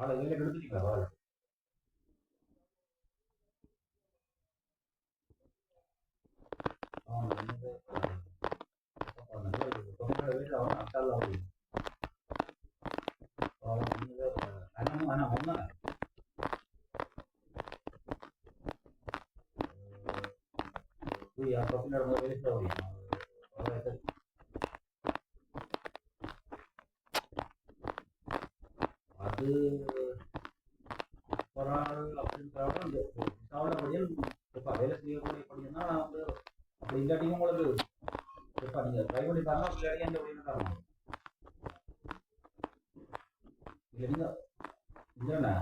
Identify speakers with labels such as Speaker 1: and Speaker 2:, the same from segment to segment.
Speaker 1: அதை வெளியே எடுத்துட்டீங்களா பரவாயில்ல. அவன் வந்து தொண்ணூறு வீட்டில் அவன் அட்டால் ஆகுது. அவன் வந்து அண்ணனும் ஆனால் ஒன்று பசங்களோட வெளியே அது ஒரு ஆள் அப்படின்றவங்க அந்த படியும் இப்போ வேலை செய்யக்கூடிய படியும்னா நான் வந்து அப்படி இல்லாட்டியும் உங்களுக்கு இப்போ நீங்கள் ட்ரை பண்ணி பாருங்க இல்லாட்டி அந்த அப்படின்னு காரணம் இல்லை நீங்கள் இல்லைண்ணா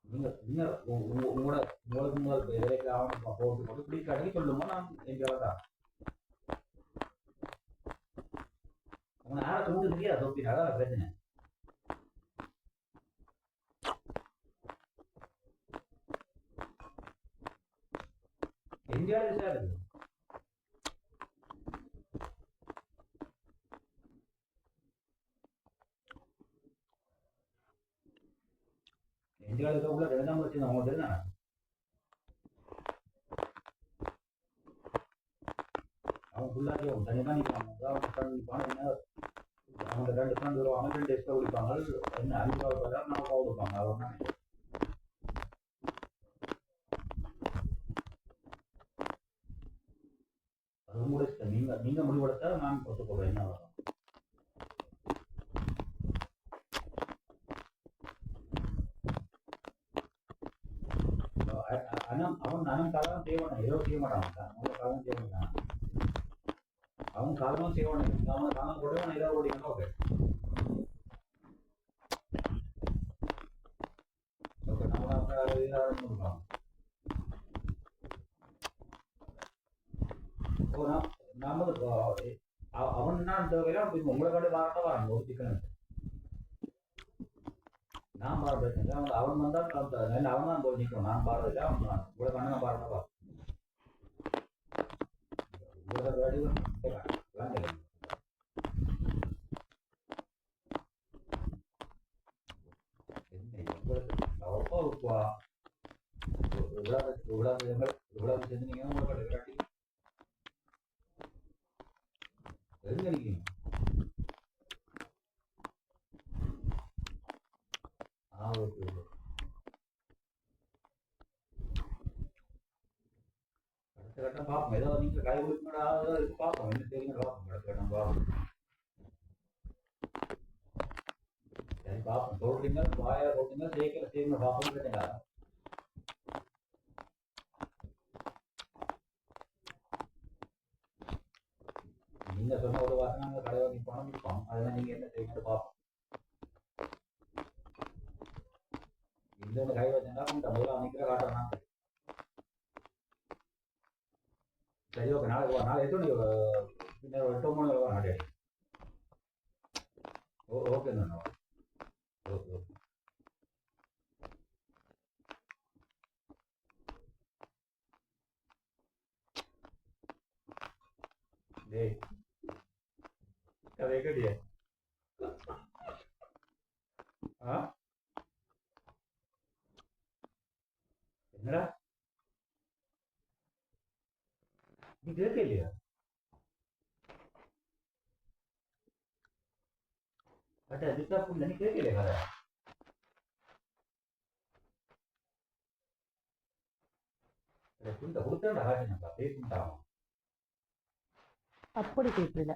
Speaker 1: நீங்கள் உங்களோட உங்களுக்கு முதல் வேலைக்கு ஆவணம் போட்டு போட்டு இப்படி கடைக்கு சொல்லுமோ நான் எங்கேயாவது தான் உங்களை யாரை தூண்டு தெரியாது தோப்பினா அதான் பிரச்சனை. இந்தியாவில் சார் இந்தியாவில் உள்ள 2ஆம் வருஷம் அவங்க தெரியும். அவன் ஃபுல்லாக தனியாக நிற்பாங்க அவங்க 2 ஃப்ரெண்ட் வருவாங்க 2 எக்ஸ்ட்ரா குடிப்பாங்க என்ன 5 ரூபா 4 ரூபா கொடுப்பாங்க அவங்க அது உங்களுடைய நீங்க முடிவெடுத்தா நான் ஒத்துக்கொள்வேன் என்ன வரும். அவன் காலம் செய்வானே ஏதோ செய்ய மாட்டான் அவங்க காலம் செய்ய மாட்டான் அவன் காலமும் செய்வானே அவன் காலம் கூட ஏதோ ஓடிக்கணும். ஓகே ஓகே நம்ம நாம அவன் நான் உங்களை கண்டு வாரத்தை வராங்க ஒரு சிக்கன் நான் பாடுறேன் அவன் வந்தால் அவன் தான் போய் நிற்கும் நான் பாடுறதில்ல அவன் உங்களை கண்ணு நான் பாடுறேன் இவ்வளவு செஞ்சீங்க உங்களை விராட்டி எங்க நிற்கிறீங்க. அடுத்த கட்டம் பார்ப்போம் ஏதோ நீங்க கை கொடுக்கணும்னா பார்ப்போம் என்ன தெரியும் பார்ப்போம் அடுத்த கட்டம் பார்ப்போம் சரி பார்ப்போம் சொல்றீங்க வாயா சொல்றீங்க சேர்க்கல பார்ப்போம் கேட்டீங்களா. நீங்க சொன்ன ஒரு வாரம் நாங்கள் கடை வாங்கி பணம் விற்போம் அதெல்லாம் நீங்க என்ன செய்யணும் பார்ப்போம். இந்த கை வச்சா முதல்ல நிற்கிற காட்டுறேன். சரி ஓகே நாளைக்கு எத்தனை பின்னர் 8 மணி வரும் நாளை. ஓகே நான் ஓகே ஓகே டேய் கதை கேட்டியா என்னடா நீ கேட்க இல்லையா பட் அதுதான் புள்ள நீ கேட்க இல்லையா கதை புள்ள கொடுத்தா காசு பேசிட்டான்
Speaker 2: அப்படி கேட்கல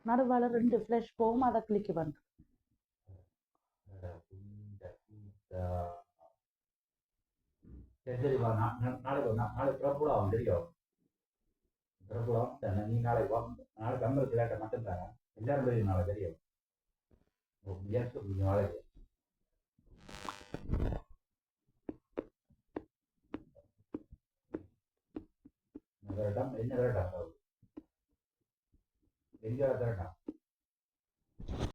Speaker 2: நடுவால 2 ஃபிளாஷ் போகும் அதை கிளிக் பண்றேன்.
Speaker 1: சரிப்பா நாளைக்கு புறப்படாவும் தெரியும் புறப்படாவும் நீ நாளைக்கு கம்பல் கிளாட்ட மட்டும் தாங்க எல்லாரும் தெரியும் நாளை தெரியும் நாளைக்கு என்ன விரட்டாம் எங்க விரட்டாம்